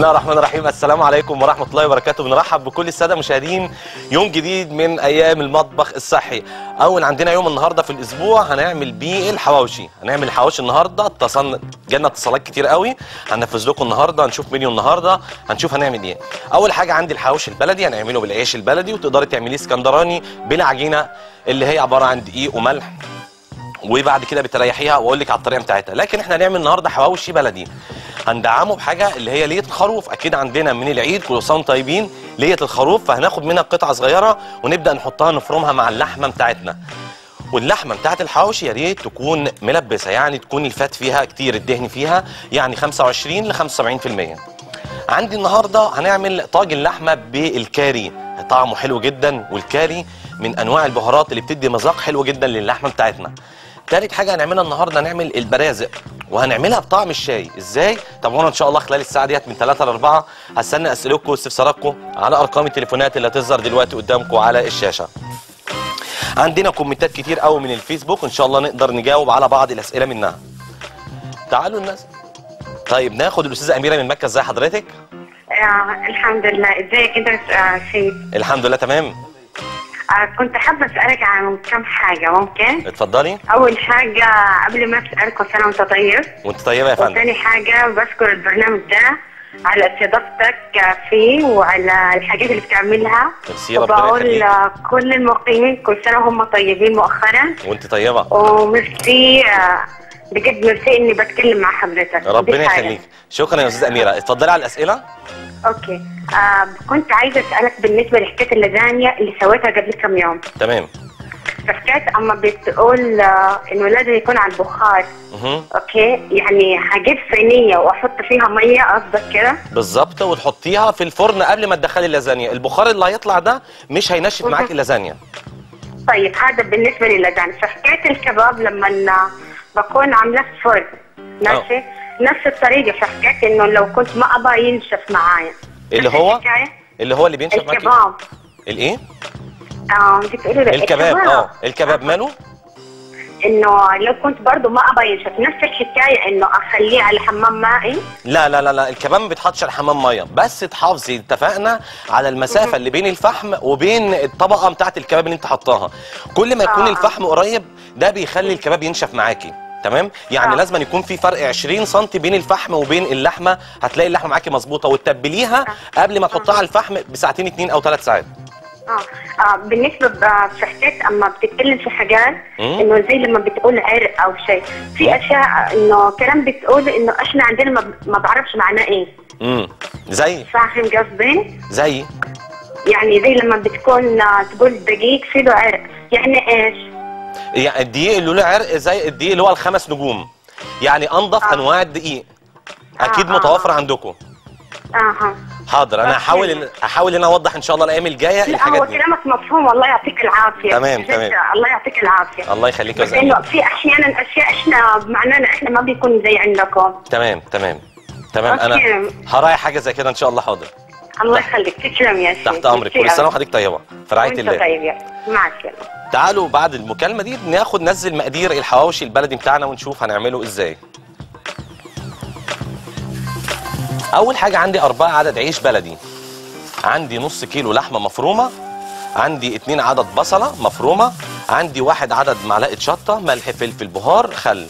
الله الرحمن الرحيم. السلام عليكم ورحمة الله وبركاته. بنرحب بكل السادة المشاهدين يوم جديد من أيام المطبخ الصحي. أول عندنا يوم النهاردة في الأسبوع هنعمل بيه الحواوشي. هنعمل الحواوشي النهاردة. جالنا اتصالات كتير قوي، هننفذ لكم النهاردة. هنشوف منيو النهاردة، هنشوف هنعمل إيه. أول حاجة عندي الحواوشي البلدي، هنعمله بالعيش البلدي، وتقدري تعمليه اسكندراني بالعجينة اللي هي عبارة عن دقيق وملح، وبعد كده بتريحيها واقول لك على الطريقه بتاعتها. لكن احنا هنعمل النهارده حواوشي بلدي، هندعمه بحاجه اللي هي ليه الخروف. اكيد عندنا من العيد كل سنه طيبين ليه الخروف، فهناخد منها قطعه صغيره ونبدا نحطها نفرمها مع اللحمه بتاعتنا. واللحمه بتاعت الحواوشي يا ريت تكون ملبسه، يعني تكون الفات فيها كتير، الدهن فيها يعني 25 ل 75%. عندي النهارده هنعمل طاجن لحمه بالكاري، طعمه حلو جدا، والكاري من انواع البهارات اللي بتدي مذاق حلو جدا للحمه بتاعتنا. تالت حاجه هنعملها النهارده هنعمل البرازق، وهنعملها بطعم الشاي. ازاي؟ تابعونا ان شاء الله خلال الساعه ديت من 3 ل 4. هستنى اسئلتكم واستفساراتكم على ارقام التليفونات اللي هتظهر دلوقتي قدامكم على الشاشه. عندنا كومنتات كتير قوي من الفيسبوك، ان شاء الله نقدر نجاوب على بعض الاسئله منها. تعالوا الناس. طيب ناخد الاستاذه اميره من مكه. ازي حضرتك؟ الحمد لله. ازيك انت يا سيد؟ الحمد لله تمام. كنت حابه اسالك عن كم حاجه، ممكن؟ اتفضلي. اول حاجه قبل ما اسالك، كل سنه وانت طيب. وانت طيبه يا فندم. وثاني حاجه بشكر البرنامج ده على استضافتك فيه وعلى الحاجات اللي بتعملها. ميرسي، ربنا يخليك. وبقول كل المقيمين كل سنه وهم طيبين مؤخرا. وانت طيبه. وميرسي بجد، ميرسي اني بتكلم مع حضرتك. ربنا يخليك. شكرا يا استاذه اميره. اتفضلي على الاسئله. اوكي. كنت عايزه اسالك بالنسبه لحكايه اللازانيا اللي سويتها قبل كم يوم. تمام. فحكايه اما بتقول انه لازم يكون على البخار. اوكي، يعني هجيب صينيه واحط فيها ميه، قصدك كده؟ بالظبط، وتحطيها في الفرن قبل ما تدخلي اللازانيا. البخار اللي هيطلع ده مش هينشف معاكي اللازانيا. طيب هذا بالنسبه للازانيا. فحكايه الكباب لما بكون عاملاه في فرن، ماشي، نفس الطريقه. فحكايه انه لو كنت ما ابغى ينشف معايا، اللي هو اللي بينشف معاكي الكباب. الايه؟ بتقولي الكباب. الكباب ماله؟ انه لو كنت برضه ما ابغى ينشف، نفس الحكايه انه اخليه على حمام مائي. لا لا لا لا، الكباب ما بيتحطش على حمام ميه، بس تحافظي، اتفقنا على المسافه اللي بين الفحم وبين الطبقه بتاعه الكباب اللي انت حطاها. كل ما يكون الفحم قريب ده بيخلي الكباب ينشف معاكي. تمام؟ يعني لازم يكون في فرق 20 سم بين الفحم وبين اللحمه، هتلاقي اللحمه معاكي مظبوطه. وتتبليها قبل ما تحطها على الفحم بساعتين 2 أو 3 ساعات. بالنسبه في حكايه اما بتتكلم في حاجات انه زي لما بتقول عرق او شيء، في اشياء انه كلام بتقول انه احنا عندنا ما بعرفش معناه ايه. زي؟ فاهم قصدي؟ زي يعني زي لما بتكون تقول دقيق في له عرق، يعني ايش؟ يعني الدقيق اللي له عرق زي الدقيق اللي هو ال5 نجوم، يعني انضف انواع الدقيق. اكيد متوفر عندكم. حاضر، انا هحاول ان انا اوضح ان شاء الله الايام الجايه الحاجات دي. هو كلامك مفهوم، والله يعطيك العافيه. تمام. الله يعطيك العافيه. الله يخليك يا زلمه. لانه في احيانا اشياء احنا بمعنانا احنا ما بيكون زي عندكم. تمام. انا هراعي حاجه زي كده ان شاء الله. حاضر. الله يخليك، تسلم يا شيخ. تحت امرك. كل سنه وحضرتك طيبه، في رعايه الله. وانت طيب يا مع السلامه. تعالوا بعد المكالمه دي ننزل مقادير الحواوشي البلدي بتاعنا ونشوف هنعمله ازاي. اول حاجه عندي 4 عدد عيش بلدي، عندي نص كيلو لحمه مفرومه، عندي 2 عدد بصله مفرومه، عندي 1 عدد معلقه شطه، ملح، فلفل، بهار، خل،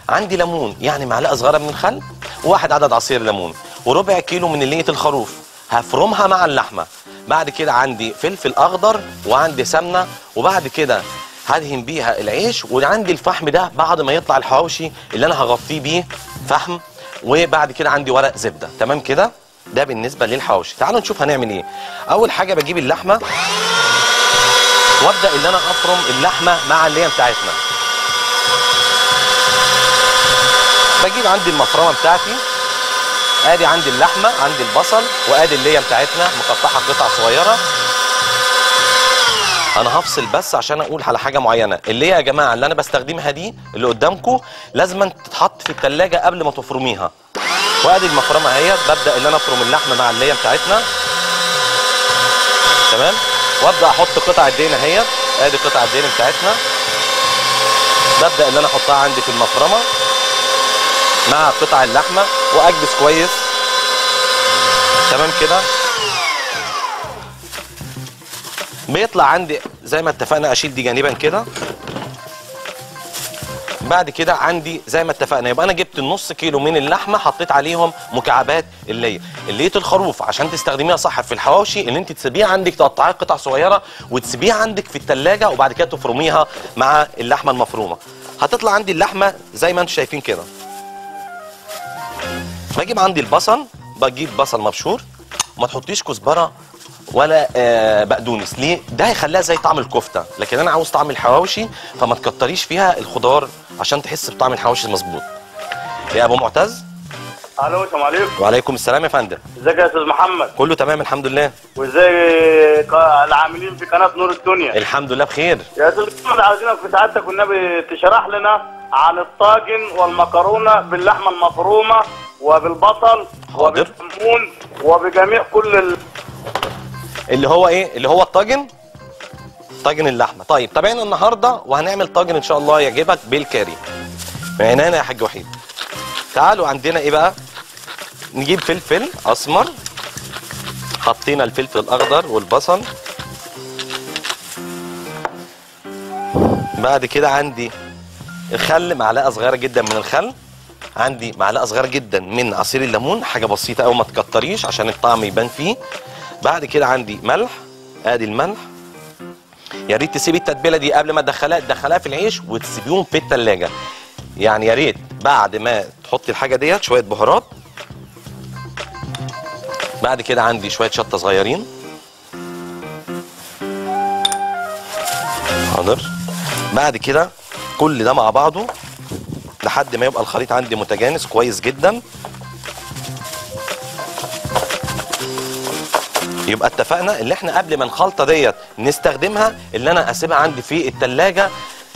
عندي ليمون يعني معلقه صغيره من الخل، و1 عدد عصير ليمون، وربع كيلو من لية الخروف هفرمها مع اللحمه. بعد كده عندي فلفل اخضر وعندي سمنه، وبعد كده هدهن بيها العيش. وعندي الفحم ده بعد ما يطلع الحواوشي اللي انا هغطيه بيه فحم، وبعد كده عندي ورق زبده. تمام كده؟ ده بالنسبه للحواوشي. تعالوا نشوف هنعمل ايه. اول حاجه بجيب اللحمه وابدا ان انا افرم اللحمه مع الليه بتاعتنا. بجيب عندي المفرمه بتاعتي، ادي عندي اللحمه، عندي البصل، وادي الليه بتاعتنا مقطعه قطع صغيره. انا هفصل بس عشان اقول على حاجه معينه. الليه يا جماعه اللي انا بستخدمها دي اللي قدامكم لازم تتحط في الثلاجه قبل ما تفرميها. وادي المفرمه اهي، ببدا ان انا افرم اللحمه مع الليه بتاعتنا. تمام؟ وابدا احط قطع الدهن اهي، ادي قطع الدهن بتاعتنا، ببدا ان انا احطها عندي في المفرمه مع قطع اللحمه واكبس كويس. تمام كده. بيطلع عندي زي ما اتفقنا اشيل دي جانبا كده. بعد كده عندي زي ما اتفقنا يبقى انا جبت النص كيلو من اللحمه، حطيت عليهم مكعبات اللي الخروف عشان تستخدميها صح في الحواوشي ان انت تسيبيها عندك تقطعيها قطع صغيره وتسيبيها عندك في الثلاجه وبعد كده تفرميها مع اللحمه المفرومه. هتطلع عندي اللحمه زي ما انتم شايفين كده. بجيب عندي البصل، بجيب بصل مبشور، ما تحطيش كزبره ولا بقدونس. ليه؟ ده هيخليها زي طعم الكفته، لكن انا عاوز طعم الحواوشي فما تكتريش فيها الخضار عشان تحس بطعم الحواوشي المظبوط. يا ابو معتز. الو السلام عليكم. وعليكم السلام يا فندم. ازيك يا استاذ محمد؟ كله تمام الحمد لله. وازاي العاملين في قناه نور الدنيا؟ الحمد لله بخير. يا استاذ محمد عاوزينك في سعادتك والنبي تشرح لنا عن الطاجن والمكرونه باللحمه المفرومه وبالبصل وبالكمون وبجميع كل اللي هو ايه؟ اللي هو الطاجن، طاجن اللحمه. طيب تابعنا النهارده وهنعمل طاجن ان شاء الله يعجبك بالكاري. من عينينا يا حاج وحيد. تعالوا عندنا ايه بقى؟ نجيب فلفل اسمر، حطينا الفلفل الاخضر والبصل. بعد كده عندي الخل، معلقه صغيره جدا من الخل، عندي معلقه صغيره جدا من عصير الليمون، حاجه بسيطه قوي ما تكتريش عشان الطعم يبان فيه. بعد كده عندي ملح، ادي الملح. يا ريت تسيبي التتبيله دي قبل ما تدخلها في العيش وتسيبيهم في الثلاجه. يعني يا ريت بعد ما تحطي الحاجه ديت شويه بهارات. بعد كده عندي شويه شطه صغيرين. حاضر. بعد كده كل ده مع بعضه لحد ما يبقى الخليط عندي متجانس كويس جدا. يبقى اتفقنا اللي احنا قبل ما الخلطه ديت نستخدمها اللي انا اسيبها عندي في الثلاجه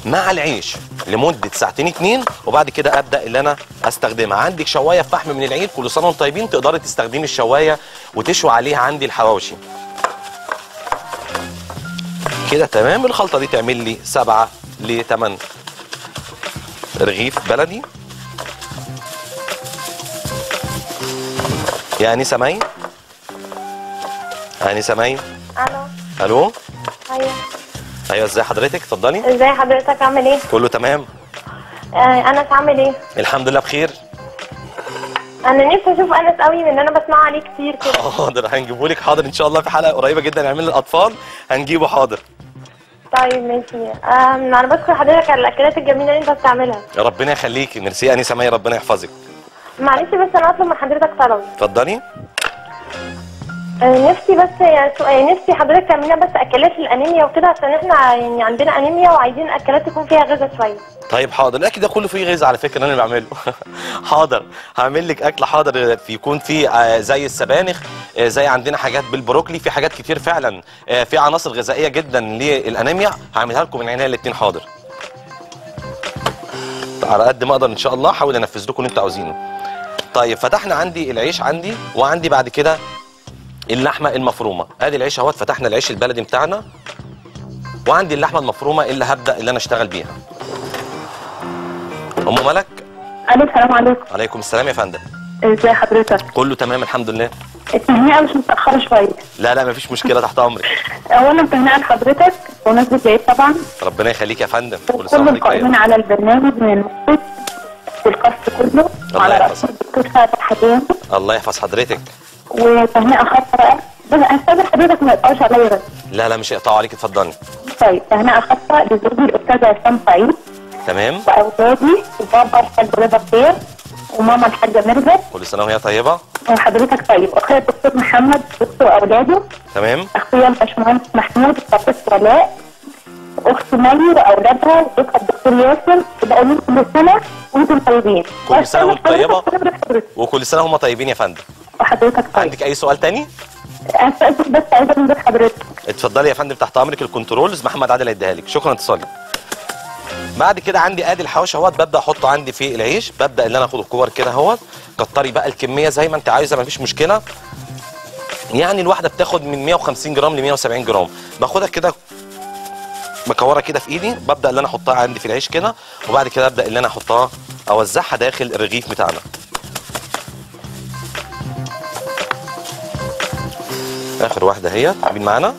مع العيش لمده ساعتين 2 وبعد كده ابدا اللي انا استخدمها. عندك شوايه فحم من العيد، كل سنه وانتم طيبين، تقدري تستخدمي الشوايه وتشوي عليها عندي الحواوشي. كده تمام. الخلطه دي تعمل لي 7 ل 8 رغيف بلدي. يا انسه مي. انسه مي. الو. الو. ايوه. ايوه ازي حضرتك؟ اتفضلي. ازي حضرتك عامل ايه؟ كله تمام. انس عامل ايه؟ الحمد لله بخير. انا نفسي اشوف انس قوي لان انا بسمعه عليه كتير كده. حاضر هنجيبهولك، حاضر ان شاء الله في حلقه قريبه جدا نعمل للاطفال هنجيبه. حاضر. طيب ماشي. انا بشكر حضرتك على الاكلات الجميله اللي انت بتعملها. ربنا يخليكي. ميرسي يا انسه مي، ربنا يحفظك. معلش بس انا اطلب من حضرتك طلب. اتفضلي. نفسي بس نفسي حضرتك تعمل لنا بس اكلات الانيميا وكده عشان احنا يعني عندنا انيميا وعايزين اكلات تكون فيها غذاء شويه. طيب حاضر. الاكل ده كله فيه غذاء على فكره، انا اللي بعمله. حاضر هعمل لك اكل. حاضر يكون فيه زي السبانخ، زي عندنا حاجات بالبروكلي، في حاجات كتير فعلا في عناصر غذائيه جدا للانيميا هعملها لكم من عينيا الاثنين. حاضر على قد ما اقدر ان شاء الله احاول انفذ لكم اللي انتوا عاوزينه. طيب فتحنا عندي العيش عندي، وعندي بعد كده اللحمه المفرومه. ادي العيش اهوت، فتحنا العيش البلدي بتاعنا وعندي اللحمه المفرومه اللي هبدا اللي انا اشتغل بيها. ام ملك. الو السلام عليكم. عليكم السلام يا فندم. ازي حضرتك؟ كله تمام الحمد لله. التهنئه مش متاخره شويه؟ لا مفيش مشكله، تحت امرك. اولا تهنئه لحضرتك بمناسبه العيد طبعا. ربنا يخليك يا فندم. كل سنه القائمين على البرنامج من المخرج والكاست كله وعلى راسه الدكتور سعد الحدياني. الله يحفظ حضرتك. وتهنئه خاصه بقى بس هستاذن حضرتك ما يقطعوش عليا بس. لا مش هيقطعوا عليك، اتفضلي. طيب تهنئه خاصه لزوجي الاستاذ عصام سعيد. تمام. واولادي وبابا الحاج رضا خير وماما الحاجه ميرفت. كل سنه وهي طيبه. وحضرتك طيب. واخويا الدكتور محمد واولاده. تمام. اخويا الباشمهندس محمود الطفل ولاء. اختي مي واولادها وزوجها الدكتور ياسر. بقول لهم كل سنه وانتم طيبين. كل سنه وانتم طيبه وكل سنه هم طيبين يا فندم. وحضرتك طيب. عندك اي سؤال تاني؟ بس عايزه من حضرتك. اتفضلي يا فندم تحت امرك. الكنترولز محمد عادل هيديها لك. شكرا اتصالي. بعد كده عندي ادي الحواوشي اهوت، ببدا احطه عندي في العيش. ببدا ان انا اخد الكور كده اهوت. كتري بقى الكميه زي ما انت عايزه مفيش مشكله. يعني الواحده بتاخد من 150 جرام ل 170 جرام. باخدها كده بكورها كده في ايدي. ببدا ان انا احطها عندي في العيش كده، وبعد كده ابدا ان انا احطها اوزعها داخل الرغيف بتاعنا. اخر واحده اهي مين معانا؟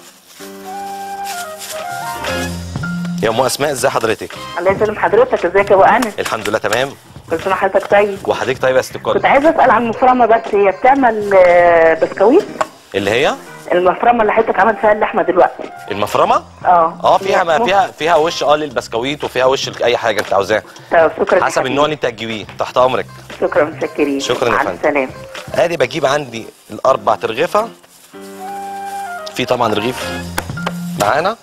يا ام اسماء ازي حضرتك؟ الله يسلم حضرتك، ازيك يا ابو انس؟ الحمد لله تمام. كل سنه حضرتك طيب. وحضرتك طيب يا ست الكل. كنت عايزه اسال عن المفرمه، بس هي بتعمل بسكويت؟ اللي هي المفرمه اللي حضرتك عملت فيها اللحمه دلوقتي. المفرمه؟ فيها وش للبسكويت وفيها وش لاي حاجه انت عاوزاها. طب شكرا حسب النوع اللي انت هتجيبيه، تحت امرك. شكرا، متشكرين. شكرا يا فندم. مع السلامه. ادي بجيب عندي الاربع ترغيفه، في طبعا رغيف معانا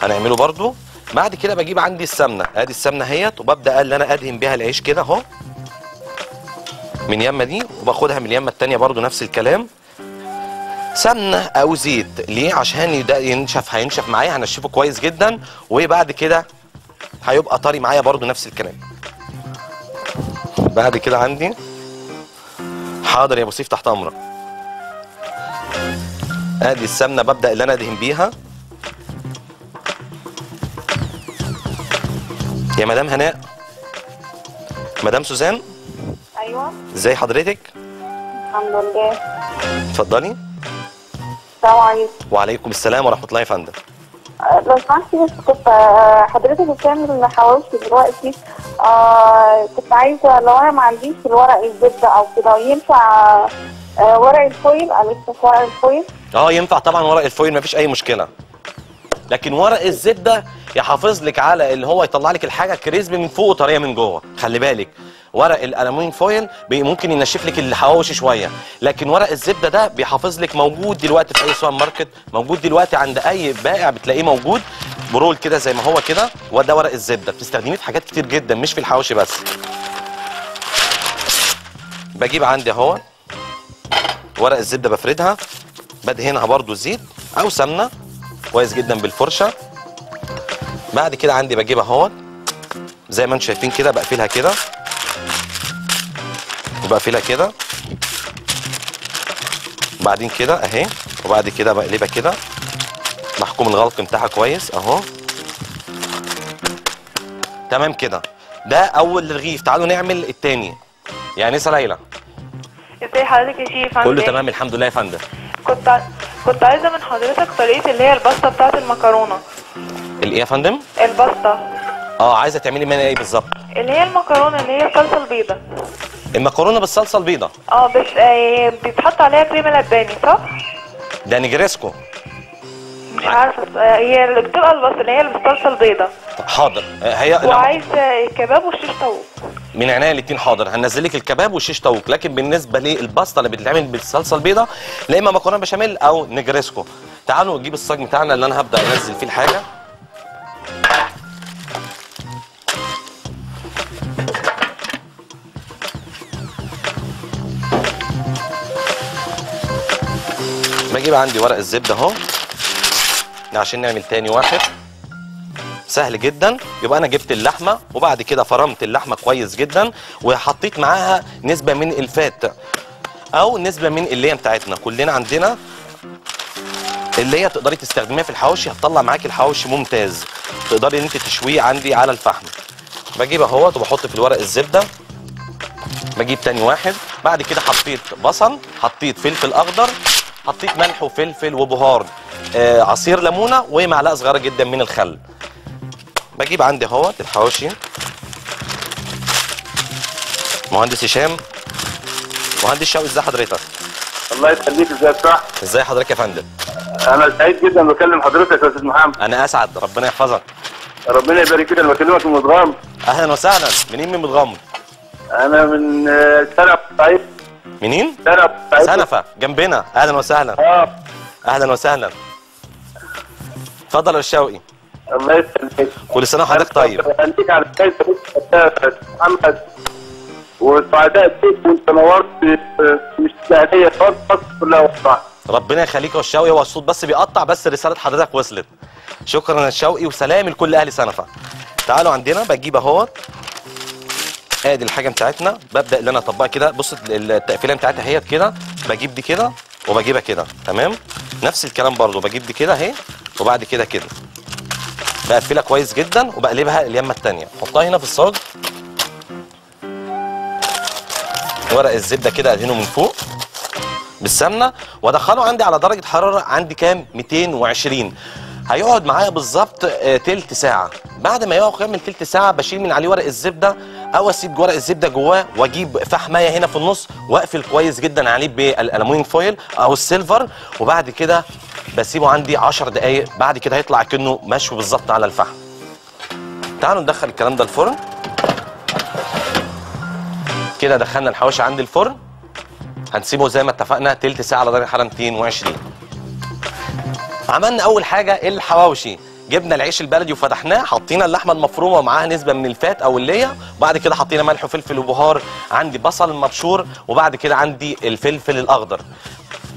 هنعمله برضو. بعد كده بجيب عندي السمنه، ادي السمنه اهيت، وببدا ان انا ادهن بيها العيش كده اهو من يمه دي، وباخدها من اليمه الثانيه برضو نفس الكلام، سمنه او زيت. ليه؟ عشان ينشف، هينشف معايا، هنشفه كويس جدا، وبعد كده هيبقى طري معايا برضو نفس الكلام. بعد كده عندي حاضر يا ابو سيف تحت امرك. ادي السمنه ببدا اللي انا ادهن بيها. يا مدام هناء، مدام سوزان، ايوه ازي حضرتك؟ الحمد لله. اتفضلي. السلام عليكم. وعليكم السلام ورحمه الله يا فندم. لو سمحتي بس كنت حضرتك بتعمل حواوشي دلوقتي، كنت عايزه لو انا ما عنديش الورق الزبده او كده ينفع ورق الفويل؟ الف في ورق الفويل؟ ينفع طبعا ورق الفويل، مفيش اي مشكله، لكن ورق الزبده يحافظ لك على اللي هو يطلع لك الحاجه كريسبي من فوق وطريه من جوه. خلي بالك ورق الالومنيوم فويل ممكن ينشف لك الحواوشي شويه، لكن ورق الزبده ده بيحافظ لك، موجود دلوقتي في اي سوبر ماركت، موجود دلوقتي عند اي بائع بتلاقيه موجود برول كده زي ما هو كده، وده ورق الزبده بتستخدميه في حاجات كتير جدا مش في الحواوشي بس. بجيب عندي اهو ورق الزبده، بفردها، بدهنها برضو زيت او سمنه كويس جدا بالفرشه. بعد كده عندي بجيبها اهو زي ما انتم شايفين كده، بقفلها كده وبقفلها كده، وبعدين كده اهي، وبعد كده بقلبها كده، محكوم الغلق بتاعها كويس اهو. تمام كده، ده اول رغيف. تعالوا نعمل التاني. يا انسه ليلى، ازي حضرتك يا شيف؟ كله تمام الحمد لله يا فندم. كنت عايزه من حضرتك طريقه اللي هي الباستا بتاعت المكرونه. الايه يا فندم؟ الباستا. عايزه تعملي منها ايه بالظبط؟ اللي هي المكرونه اللي هي الصلصه البيضاء. المكرونه بالصلصه البيضاء؟ بس بيتحط عليها كريمه لباني صح؟ ده نجريسكو. مش عارفه، هي اللي بتبقى اللي هي بالصلصه البيضاء. حاضر. هي وعايز كباب وشيش طاووق. من عينيا الاثنين حاضر، هنزل لك الكباب والشيش طاووق. لكن بالنسبه للباستا اللي بتتعمل بالصلصه البيضاء، لا اما مكرونه بشاميل او نجريسكو. تعالوا نجيب الصاج بتاعنا اللي انا هبدا انزل فيه الحاجه. بجيب عندي ورق الزبده اهو عشان نعمل تاني واحد سهل جدا. يبقى انا جبت اللحمه، وبعد كده فرمت اللحمه كويس جدا، وحطيت معاها نسبه من الفات او نسبه من اللي هي بتاعتنا. كلنا عندنا اللي هي تقدري تستخدميها في الحواوشي، هتطلع معاكي الحواوشي ممتاز، تقدري ان انت تشويه عندي على الفحم. بجيب اهوت وبحط في الورق الزبده. بجيب تاني واحد، بعد كده حطيت بصل، حطيت فلفل اخضر، حطيت ملح وفلفل وبهار، عصير ليمونه، ومعلقه صغيره جدا من الخل. بجيب عندي اهوت الحواوشي. مهندس هشام، مهندس شوقي، ازي حضرتك؟ الله يخليك، ازيك صح؟ ازي حضرتك يا فندم؟ انا سعيد جدا بكلم حضرتك يا استاذ محمد. انا اسعد، ربنا يحفظك. ربنا يبارك فيك. انا بكلمك من متغمر. اهلا وسهلا. منين من متغمر؟ انا من سنة سعيد. منين؟ سنة سنفة جنبنا. اهلا وسهلا. اهلا وسهلا. اتفضل يا شوقي. الله يسلمك. كل سنه وحضرتك طيب. خليك على خير يا محمد، وسعداء بيك، وانت نورت مش سعديه خالص كلها والله. ربنا يخليك يا شوقي. هو الصوت بس بيقطع، بس رساله حضرتك وصلت. شكرا يا شوقي، وسلام لكل اهل سنفة. تعالوا عندنا بجيب اهوت ادي الحاجه بتاعتنا، ببدا ان انا اطبقها كده. بص التقفيله بتاعتها اهيت كده، بجيب دي كده وبجيبها كده، تمام؟ نفس الكلام برضو، بجيب دي كده اهي، وبعد كده كده بقفلها كويس جدا، وبقلبها اليمه الثانيه، احطها هنا في الصاج. ورق الزبده كده ادهنه من فوق، بالسمنه وادخله عندي على درجه حراره عندي كام 220. هيقعد معايا بالظبط تلت ساعه. بعد ما يقعد كامل تلت ساعه بشيل من عليه ورق الزبده او اسيب ورق الزبده جواه واجيب فحمايه هنا في النص واقفل كويس جدا عليه بالالومنيوم فويل او السيلفر، وبعد كده بسيبه عندي 10 دقائق. بعد كده هيطلع كأنه مشوي بالظبط على الفحم. تعالوا ندخل الكلام ده الفرن. كده دخلنا الحواوشي عندي الفرن، هنسيبه زي ما اتفقنا تلت ساعه على درجه حراره 220. عملنا اول حاجه الحواوشي، جبنا العيش البلدي وفتحناه، حطينا اللحمه المفرومه ومعاها نسبه من الفات او الليه، وبعد كده حطينا ملح وفلفل وبهار، عندي بصل مبشور، وبعد كده عندي الفلفل الاخضر،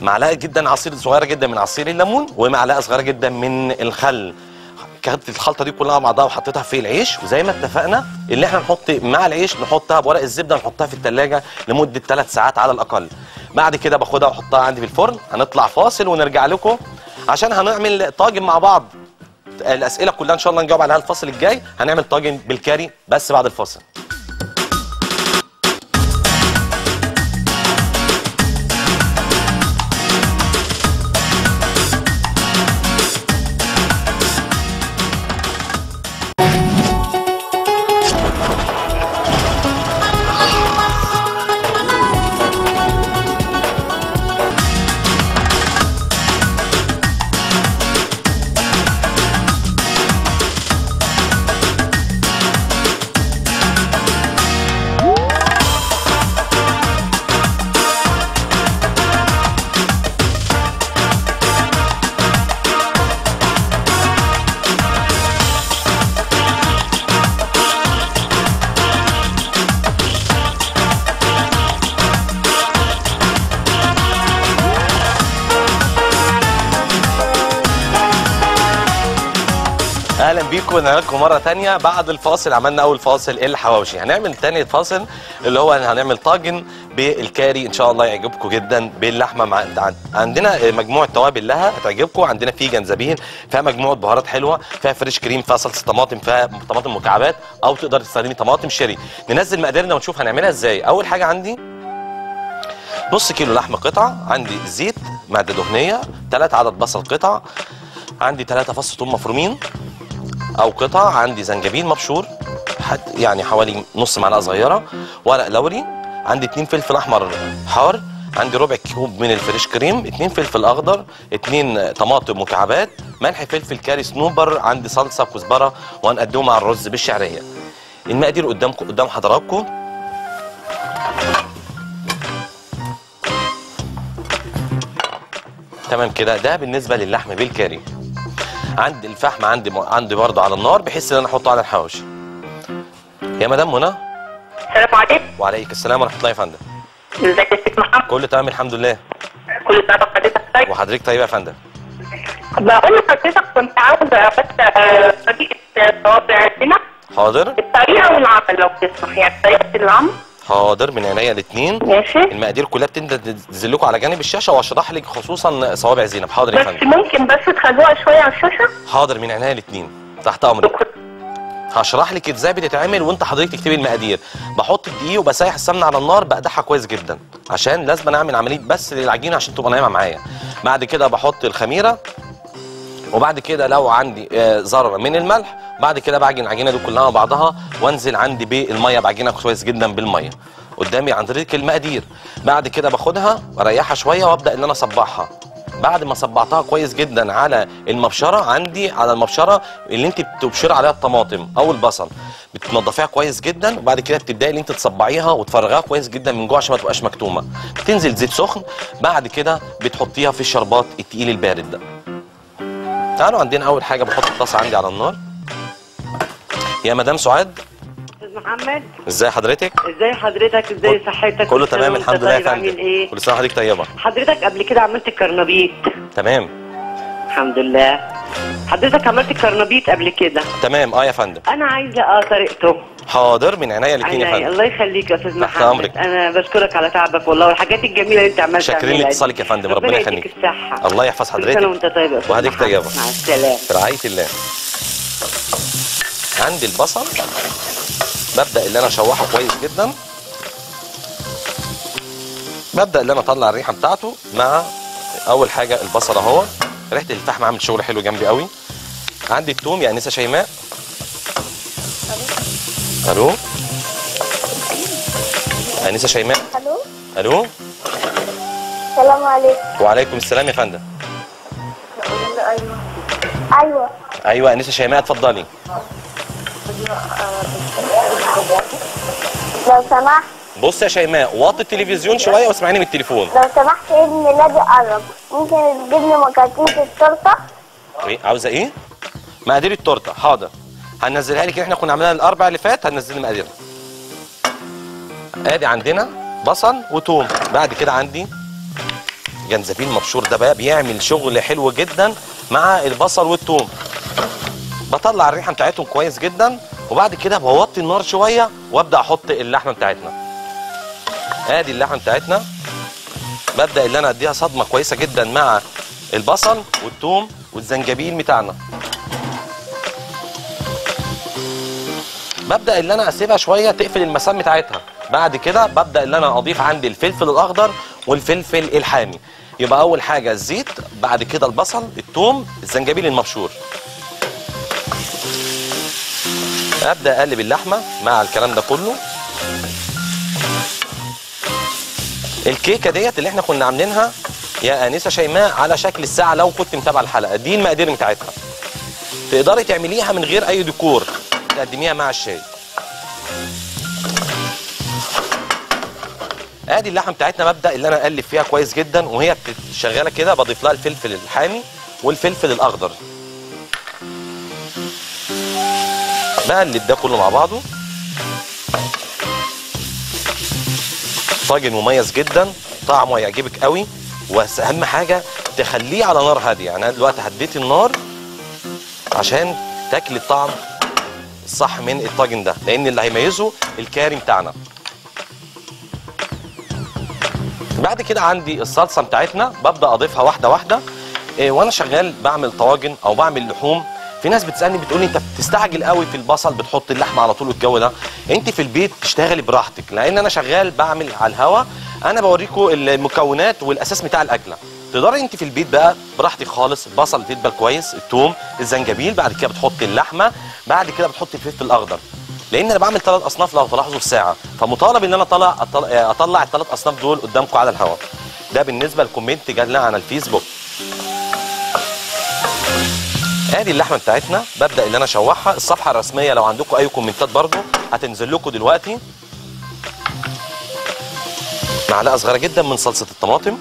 معلقه جدا عصير صغيره جدا من عصير الليمون، ومعلقه صغيره جدا من الخل. كانت الخلطه دي كلها مع بعضها وحطيتها في العيش، وزي ما اتفقنا اللي احنا نحط مع العيش نحطها بورق الزبده ونحطها في الثلاجه لمده 3 ساعات على الاقل. بعد كده باخدها واحطها عندي في الفرن. هنطلع فاصل ونرجع لكم عشان هنعمل طاجن مع بعض. الاسئله كلها ان شاء الله نجاوب عليها الفاصل الجاي. هنعمل طاجن بالكاري بس بعد الفاصل. اهلا بيكم ونعملكم مره ثانيه بعد الفاصل. عملنا اول فاصل الحواوشي، هنعمل ثاني فاصل اللي هو هنعمل طاجن بالكاري ان شاء الله يعجبكم جدا باللحمه. عندنا مجموعه توابل لها هتعجبكم. عندنا في جنزبيل، فيها مجموعه بهارات حلوه، فيها فريش كريم، فيها صلصه طماطم، فيها طماطم مكعبات او تقدر تستخدمي طماطم شيري. ننزل مقاديرنا ونشوف هنعملها ازاي. اول حاجه عندي نص كيلو لحمه قطعه، عندي زيت، ماده دهنيه، 3 عدد بصل قطع، عندي 3 فص ثوم مفرومين او قطع، عندي زنجبيل مبشور يعني حوالي نص معلقه صغيره، ورق لوري، عندي 2 فلفل احمر حار، عندي ربع كوب من الفريش كريم، 2 فلفل اخضر، 2 طماطم مكعبات، ملح فلفل كاري سنوبر، عندي صلصه كزبره، وهنقدمه مع الرز بالشعريه. المقادير قدام حضراتكم. تمام كده. ده بالنسبه للحم بالكاري. عندي الفحم عندي برضه على النار بحيث ان انا احطه على الحواوشي. يا مدام منى. السلام عليكم. وعليكم السلام ورحمه الله يا فندم. ازيك يا ست محمد؟ كله تمام الحمد لله. كل سنه وحضرتك طيب. وحضرتك طيبه يا فندم. بقول لحضرتك كنت عاوزه بس طريقه صوابع الزينه. حاضر. الطريقه والعمل لو تسمح، يعني طريقه العمل. حاضر من عينيا الاثنين. ماشي. المقادير كلها بتنزل لكم على جانب الشاشه واشرح لك خصوصا صوابع زينب. حاضر يا فندم. بس ممكن بس تخلوها شويه على الشاشه. حاضر من عينيا الاثنين تحت امرك. هشرح لك ازاي بتتعمل وانت حضرتك تكتبي المقادير. بحط الدقيق وبسيح السمنه على النار، بقدحها كويس جدا عشان لازم اعمل عمليه بس للعجينه عشان تبقى نايمه معايا. بعد كده بحط الخميره، وبعد كده لو عندي ذره من الملح، بعد كده بعجن العجينه دي كلها مع بعضها وانزل عندي بالميه، بعجنها كويس جدا بالميه. قدامي عن طريق المقادير. بعد كده باخدها واريحها شويه وابدا ان انا اصبعها. بعد ما صبعتها كويس جدا على المبشره، عندي على المبشره اللي انت بتبشري عليها الطماطم او البصل، بتنضفيها كويس جدا، وبعد كده بتبداي ان انت تصبعيها وتفرغيها كويس جدا من جوه عشان ما تبقاش مكتومه. بتنزل زيت سخن، بعد كده بتحطيها في الشربات التقيل البارد ده. تعالوا عندنا اول حاجه بحط الطاسه عندي على النار. يا مدام سعاد. محمد. ازاي حضرتك؟ ازاي حضرتك؟ ازاي صحتك؟ كله تمام الحمد لله يا فندم. ايه؟ كل سنه وحضرتك طيبه. حضرتك قبل كده عملت الكرنبيط. تمام. الحمد لله. حضرتك عملت الكرنبيط قبل كده. تمام يا فندم. انا عايزه طريقته. حاضر من عينيا الاثنين يا فندم. الله يخليك يا استاذ محمد. أمرك. انا بشكرك على تعبك والله والحاجات الجميله اللي انت عملتها. شاكرين لاتصالك يا فندم، ربنا يخليك. يديك الصحه. الله يحفظ حضرتك. كل سنه وانت طيب يا استاذ وحضرتك طيبه. مع السلامه. في رعايه الله. عندي البصل ببدا اللي انا اشوحه كويس جدا. ببدا ان انا اطلع الريحه بتاعته مع اول حاجه البصل اهو. ريحه الفحم عامل شغل حلو جنبي قوي. عندي الثوم يا انسه شيماء. الو انسه شيماء. الو الو السلام عليكم. وعليكم السلام يا فندم. ايوه ايوه انسه شيماء اتفضلي. لو سمحت. بص يا شيماء وطي التلفزيون شويه واسمعيني من التليفون. لو سمحت عيد ميلادي قرب، ممكن تجيب لي مكرونة التورته؟ ايه عاوزه ايه؟ مقادير التورته حاضر. هننزلها لك. احنا كنا عاملينها الاربع اللي فات، هننزل لي مقاديرها. ادي عندنا بصل وتوم. بعد كده عندي جنزبيل مبشور، ده بقى بيعمل شغل حلو جدا مع البصل والتوم. بطلع الريحه بتاعتهم كويس جدا، وبعد كده بوطي النار شويه وابدا احط اللحمه بتاعتنا. ادي اللحمه بتاعتنا. ببدا ان انا اديها صدمه كويسه جدا مع البصل والثوم والزنجبيل بتاعنا. ببدا ان انا اسيبها شويه تقفل المسام بتاعتها. بعد كده ببدا ان انا اضيف عندي الفلفل الاخضر والفلفل الحامي. يبقى اول حاجه الزيت، بعد كده البصل، الثوم، الزنجبيل المبشور. ابدا اقلب اللحمه مع الكلام ده كله. الكيكه ديت اللي احنا كنا عاملينها يا انسه شيماء على شكل الساعه، لو كنت متابعه الحلقه دي المقادير بتاعتها. تقدري تعمليها من غير اي ديكور، تقدميها مع الشاي. ادي اللحمه بتاعتنا. ببدا ان انا اقلب فيها كويس جدا وهي شغاله كده. بضيف لها الفلفل الحامي والفلفل الاخضر. بقلب ده كله مع بعضه. طاجن مميز جدا، طعمه هيعجبك قوي، واهم حاجه تخليه على نار هاديه. يعني انا دلوقتي هديت النار عشان تاكلي الطعم الصح من الطاجن ده، لان اللي هيميزه الكاري بتاعنا. بعد كده عندي الصلصه بتاعتنا. ببدا اضيفها واحده واحده. وانا شغال بعمل طواجن او بعمل لحوم، في ناس بتسالني بتقولي انت بتستعجل قوي في البصل، بتحط اللحمه على طول والجو ده. انت في البيت تشتغلي براحتك، لان انا شغال بعمل على الهوا. انا بوريكم المكونات والاساس بتاع الاكله. تقدري انت في البيت بقى براحتك خالص. البصل تدبل كويس، الثوم، الزنجبيل، بعد كده بتحطي اللحمه، بعد كده بتحطي الفلفل الاخضر. لان انا بعمل 3 اصناف لو تلاحظوا في ساعه، فمطالب ان انا اطلع ال3 اصناف دول قدامكم على الهواء. ده بالنسبه للكومنت جالنا على الفيسبوك. ادي اللحمه بتاعتنا. ببدا ان انا اشوحها. الصفحه الرسميه لو عندكم اي كومنتات برضو هتنزل لكم دلوقتي. معلقه صغيره جدا من صلصه الطماطم.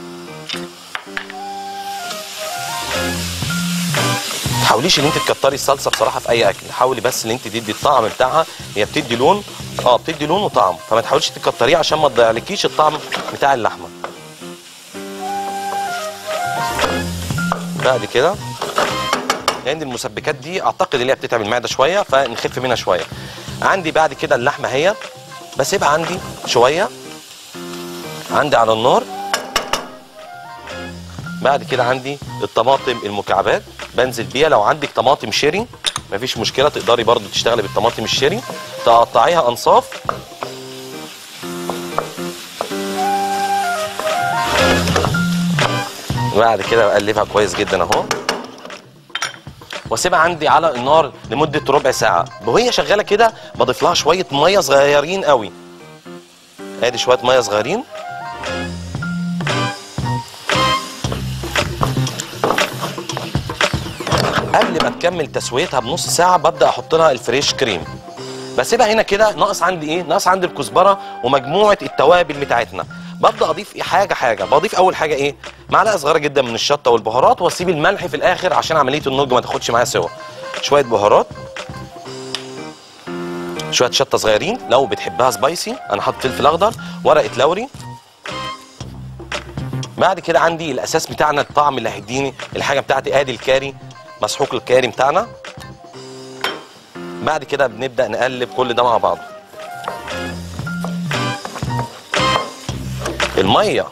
ما تحاوليش ان انت تكتري الصلصه بصراحه في اي اكل، حاولي بس ان انت تدي الطعم بتاعها. هي بتدي لون، بتدي لون وطعم، فما تحاوليش تكتريه عشان ما تضيعلكيش الطعم بتاع اللحمه. بعد كده لان المسبكات دي اعتقد ان هي بتتعب المعده شويه، فنخف منها شويه. عندي بعد كده اللحمه هي بسيبها عندي شويه عندي على النار. بعد كده عندي الطماطم المكعبات بنزل بيها. لو عندك طماطم شيري مفيش مشكله، تقدري برضو تشتغلي بالطماطم الشيري، تقطعيها انصاف. بعد كده بقلبها كويس جدا اهو، واسيبها عندي على النار لمده ربع ساعه. وهي شغاله كده بضيف لها شويه ميه صغيرين قوي. ادي شويه ميه صغيرين. قبل ما تكمل تسويتها بنص ساعه ببدا احط لها الفريش كريم. بسيبها هنا كده. ناقص عندي ايه؟ ناقص عندي الكزبره ومجموعه التوابل بتاعتنا. ببدا اضيف حاجه. بضيف اول حاجه ايه؟ معلقه صغيره جدا من الشطه والبهارات، واسيب الملح في الاخر عشان عمليه النضج ما تاخدش معايا سوا. شويه بهارات، شويه شطه صغيرين لو بتحبها سبايسي. انا حاطط فلفل اخضر، ورقه لوري. بعد كده عندي الاساس بتاعنا، الطعم اللي هيديني الحاجه بتاعتي. ادي الكاري، مسحوق الكاري بتاعنا. بعد كده بنبدا نقلب كل ده مع بعض. الميه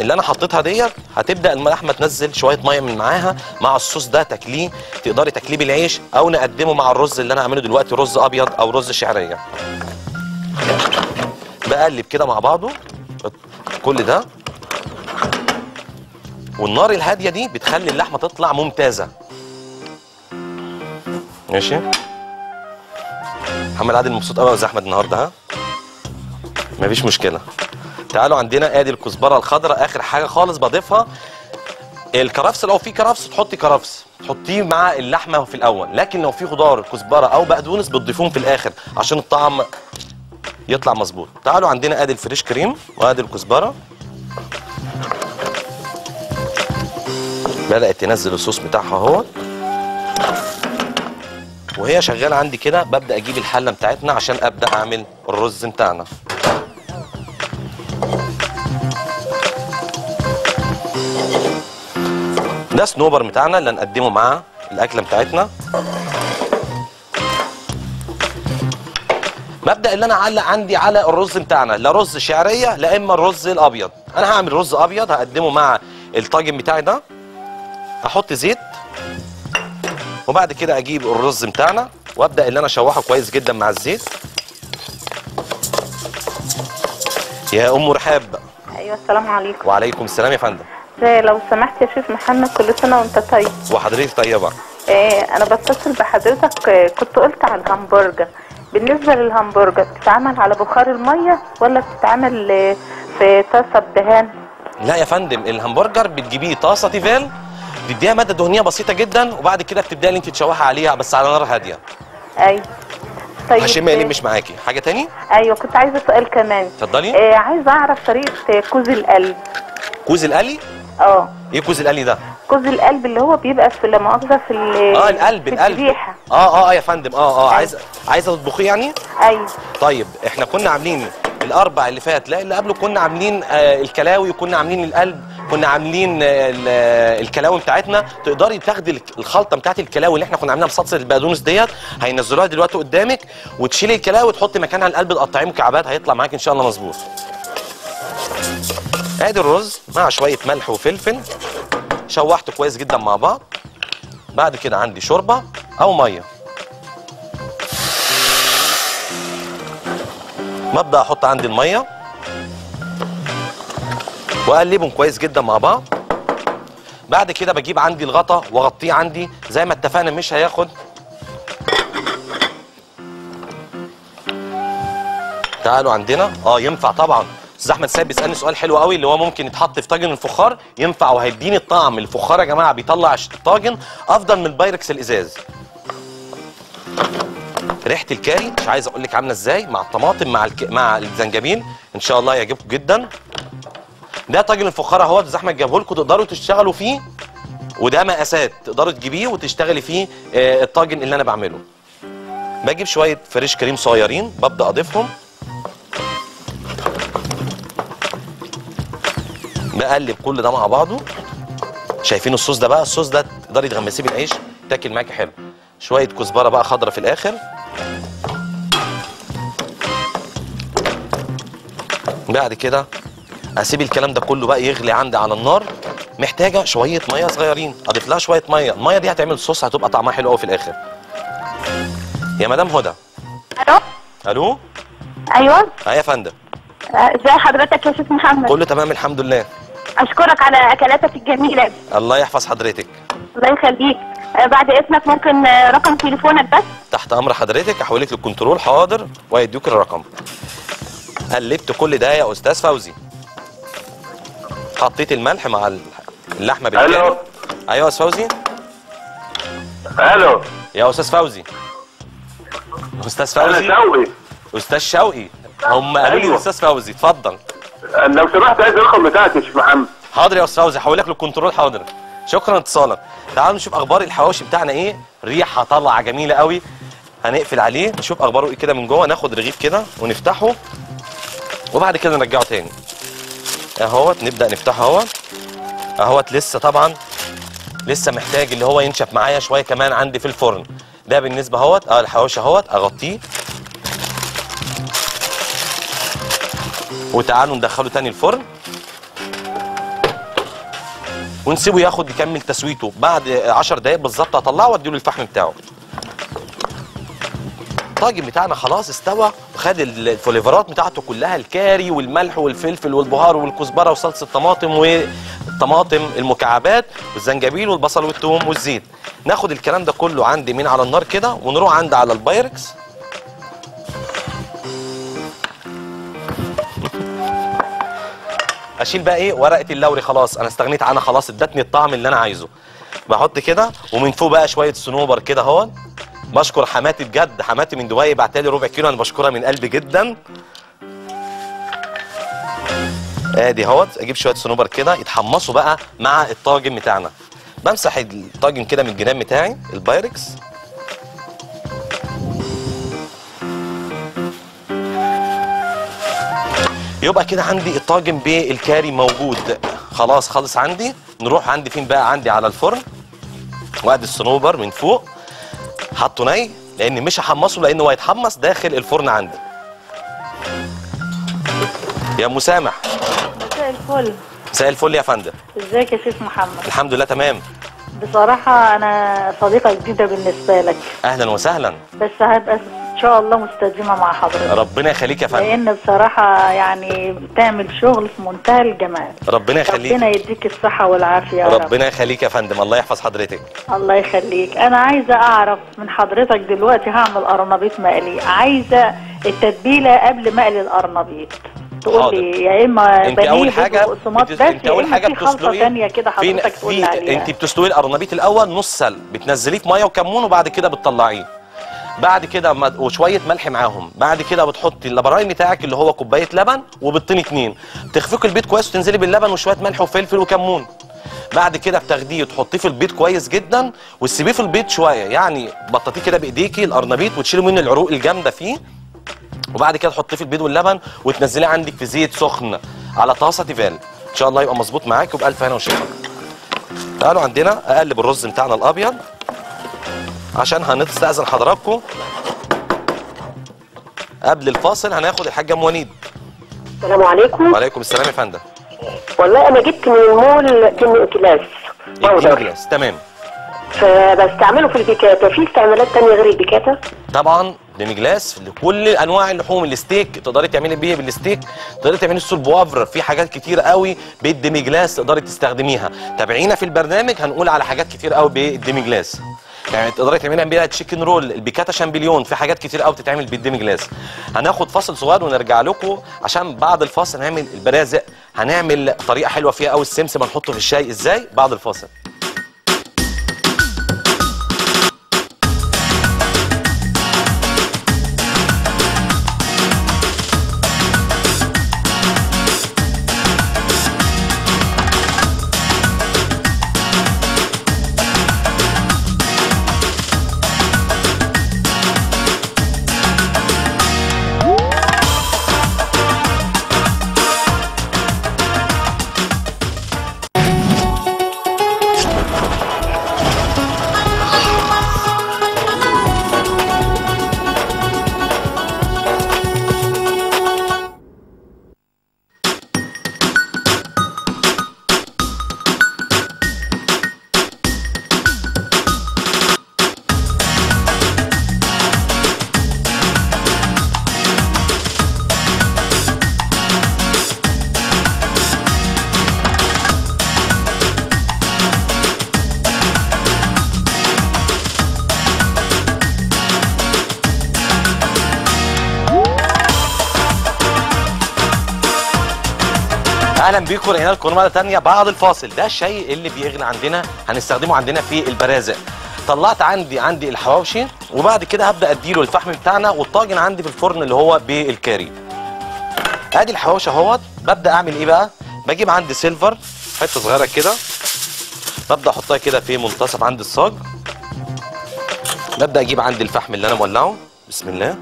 اللي انا حطيتها ديت هتبدا اللحمه تنزل شويه ميه من معاها مع الصوص ده. تاكليه، تقدري تاكليه بالعيش او نقدمه مع الرز اللي انا هعمله دلوقتي، رز ابيض او رز شعريه. بقلب كده مع بعضه كل ده. والنار الهاديه دي بتخلي اللحمه تطلع ممتازه. ماشي. محمد عادل مبسوط قوي يا استاذ احمد النهارده، ها؟ مفيش مشكله. تعالوا عندنا ادي الكزبره الخضراء، اخر حاجه خالص بضيفها الكرفس. لو في كرفس تحطي كرفس، تحطيه مع اللحمه في الاول، لكن لو في خضار كزبره او بقدونس بتضيفوهم في الاخر عشان الطعم يطلع مظبوط. تعالوا عندنا ادي الفريش كريم وادي الكزبره بدات تنزل الصوص بتاعها اهو، وهي شغاله عندي كده ببدا اجيب الحله بتاعتنا عشان ابدا اعمل الرز بتاعنا. ده صنوبر بتاعنا اللي هنقدمه مع الاكله بتاعتنا. مبدا اللي انا اعلق عندي على الرز بتاعنا، لا رز شعريه لا اما الرز الابيض. انا هعمل رز ابيض هقدمه مع الطاجن بتاعي ده. احط زيت وبعد كده اجيب الرز بتاعنا وابدا اللي انا اشوحه كويس جدا مع الزيت. يا ام رحاب. ايوه السلام عليكم. وعليكم السلام يا فندم. لو سمحت يا شيف محمد، كل سنه وانت طيب. وحضرتك طيبه. انا بتصل بحضرتك، كنت قلت على الهمبرجر. بالنسبه للهمبرجر بتتعمل على بخار الميه ولا بتتعمل في طاسه بدهان؟ لا يا فندم، الهمبرجر بتجيبيه طاسه تيفال، بتديها ماده دهنيه بسيطه جدا، وبعد كده بتبداي انت تشوحي عليها بس على نار هاديه. ايوه. طيب هشام ما مش معاكي حاجه تاني؟ ايوه كنت عايزه سؤال كمان. اتفضلي. عايزه اعرف طريقه كوز القلب. كوز القلي؟ ايه كوز القلي ده؟ كوز القلب اللي هو بيبقى في لا مؤاخذه في القلب في الذبيحه. يا فندم. عايزه تطبخيه يعني؟ ايوه. طيب احنا كنا عاملين الاربع اللي فات، لا اللي قبله كنا عاملين الكلاوي، وكنا عاملين القلب، كنا عاملين الكلاوي بتاعتنا. تقدري تاخدي الخلطه بتاعت الكلاوي اللي احنا كنا عاملينها بصلصه البقدونس ديت، هينزلوها دلوقتي قدامك، وتشيلي الكلاوي وتحطي مكانها القلب، تقطعيه مكعبات، هيطلع معاك ان شاء الله مظبوط. ادي الرز مع شويه ملح وفلفل، شوحته كويس جدا مع بعض. بعد كده عندي شوربه او ميه، ببدا احط عندي الميه واقلبهم كويس جدا مع بعض. بعد كده بجيب عندي الغطا واغطيه عندي زي ما اتفقنا، مش هياخد. تعالوا عندنا ينفع طبعا. استاذ احمد سيد بيسالني سؤال حلو قوي، اللي هو ممكن يتحط في طاجن الفخار. ينفع وهيديني الطعم. الفخار يا جماعه بيطلع الطاجن افضل من البايركس الازاز. ريحه الكاري مش عايز اقول لك عامله ازاي مع الطماطم مع الزنجبيل، ان شاء الله يعجبكم جدا. ده طاجن الفخار اهو، استاذ احمد جابه لكم، تقدروا تشتغلوا فيه، وده مقاسات تقدروا تجيبيه وتشتغلي فيه الطاجن اللي انا بعمله. بجيب شويه فريش كريم صغيرين ببدا اضيفهم، بقلب كل ده مع بعضه. شايفين الصوص ده بقى؟ الصوص ده تقدري تغمسيه بالعيش تاكل معاكي حلو. شويه كزبره بقى خضره في الاخر. بعد كده اسيب الكلام ده كله بقى يغلي عندي على النار. محتاجه شويه ميه صغيرين، اضيف لها شويه ميه. الميه دي هتعمل صوص، هتبقى طعمها حلو قوي في الاخر. يا مدام هدى. الو. ايوه. يا فندم. ازي حضرتك يا شيخ محمد؟ كله تمام الحمد لله. اشكرك على اكلاتك الجميله دي. الله يحفظ حضرتك. الله يخليك. بعد اذنك ممكن رقم تليفونك بس؟ تحت امر حضرتك، احولك للكنترول. حاضر، وهيديك الرقم. قلبت كل ده يا استاذ فوزي. حطيت الملح مع اللحمه بالكامل. الو. ايوه يا استاذ فوزي. الو يا استاذ فوزي. استاذ فوزي. انا شوقي. استاذ شوقي. هم قالوا لي استاذ فوزي. اتفضل. لو سمحت عايز الرقم بتاعك يا شيخ محمد. حاضر يا استاذ فوزي، هحولك للكنترول. حاضر، شكرا اتصالك. تعالوا نشوف اخبار الحواوشي بتاعنا ايه. ريحه طالعه جميله قوي. هنقفل عليه نشوف اخباره ايه كده من جوه. ناخد رغيف كده ونفتحه وبعد كده نرجعه تاني اهوت. نبدا نفتحه اهوت. لسه طبعا لسه محتاج اللي هو ينشف معايا شويه كمان عندي في الفرن. ده بالنسبه اهوت الحواوشي اهوت. اغطيه وتعالوا ندخله تاني الفرن ونسيبه ياخد يكمل تسويته. بعد 10 دقايق بالظبط هطلعه واديله الفحم بتاعه. الطاجن بتاعنا خلاص استوى وخد الفليفرات بتاعته كلها، الكاري والملح والفلفل والبهار والكزبره وصلصه الطماطم الطماطم المكعبات والزنجبيل والبصل والثوم والزيت. ناخد الكلام ده كله عندي من على النار كده ونروح عندي على البايركس. اشيل بقى ايه ورقه اللوري، خلاص انا استغنيت عنها، خلاص ادتني الطعم اللي انا عايزه. بحط كده ومن فوق بقى شويه صنوبر كده اهو. بشكر حماتي بجد، حماتي من دبي بعتلي ربع كيلو، انا بشكرها من قلبي جدا. ادي اهوت، اجيب شويه صنوبر كده يتحمصوا بقى مع الطاجن بتاعنا. بمسح الطاجن كده من الجناب بتاعي البايركس. يبقى كده عندي الطاجن بالكاري موجود خلاص خلص عندي. نروح عندي فين بقى؟ عندي على الفرن، وادي الصنوبر من فوق حطه ني لان مش هحمصه لانه هو هيتحمص داخل الفرن عندي. يا ام سامح. مساء الفل. مساء الفل يا فندم. ازيك يا شيخ محمد؟ الحمد لله تمام. بصراحة أنا صديقة جديدة بالنسبة لك. أهلا وسهلا. بس هبقى إن شاء الله مستديمة مع حضرتك. ربنا يخليك يا فندم. لأن بصراحة يعني بتعمل شغل في منتهى الجمال. ربنا يخليك. ربنا يديك الصحة والعافية يا رب. ربنا يخليك يا فندم، الله يحفظ حضرتك. الله يخليك. أنا عايزة أعرف من حضرتك دلوقتي هعمل قرنبيط مقلي، عايزة التتبيلة قبل مقلي القرنبيط. تقول لي يا اما انت اول حاجه بس انت اول حاجه في خلطه ثانيه كده حضرتك تقول لي عليها. انت بتسلقي القرنبيط الاول نص سلق، بتنزليه في ميه وكمون وبعد كده بتطلعيه. بعد كده وشويه ملح معاهم. بعد كده بتحطي اللبراين بتاعك اللي هو كوبايه لبن وبيضتين 2، تخفقي البيض كويس وتنزلي باللبن وشويه ملح وفلفل وكمون. بعد كده بتاخديه وتحطيه في البيض كويس جدا وتسيبيه في البيض شويه، يعني بططيه كده بايديكي القرنبيط وتشيلي منه العروق الجامده فيه. وبعد كده تحطيه في البيض واللبن وتنزليه عندك في زيت سخن على طاسه تيفال. ان شاء الله يبقى مظبوط معاك وبالف هنا وشفا. تعالوا عندنا اقلب الرز بتاعنا الابيض عشان هنستأذن حضراتكم قبل الفاصل. هناخد الحاجه ام وليد. السلام عليكم. وعليكم السلام يا فندم. والله انا جبت من المول كيمو كلاس باودر. تمام. فبستعمله في البيكاتا، في استعمالات تانية غير البيكاتا؟ طبعا ديميجلاس لكل انواع اللحوم. الستيك تقدري تعملي بيه بالستيك، تقدري تعملي السول بوافر، في حاجات كتير قوي بالديميجلاس تقدري تستخدميها. تابعينا في البرنامج هنقول على حاجات كتير قوي بالديميجلاس. يعني تقدري تعملي بيها تشيكن رول، البيكاتا شامبليون، في حاجات كتير قوي بتتعمل بالديميجلاس. هناخد فاصل صغير ونرجع لكم عشان بعد الفاصل هنعمل البرازق، هنعمل طريقه حلوه فيها قوي السمسم هنحطه في الشاي ازاي بعد الفاصل. اهلا بيكم، رجعنا لكم مره ثانيه بعد الفاصل. ده الشاي اللي بيغلي عندنا هنستخدمه عندنا في البرازق. طلعت عندي الحواوشي وبعد كده هبدا اديله الفحم بتاعنا والطاجن عندي في الفرن اللي هو بالكاري. ادي الحواوشي اهوت. ببدا اعمل ايه بقى؟ بجيب عندي سيلفر حته صغيره كده، ببدا احطها كده في منتصف عند الصاج. ببدا اجيب عندي الفحم اللي انا مولعه بسم الله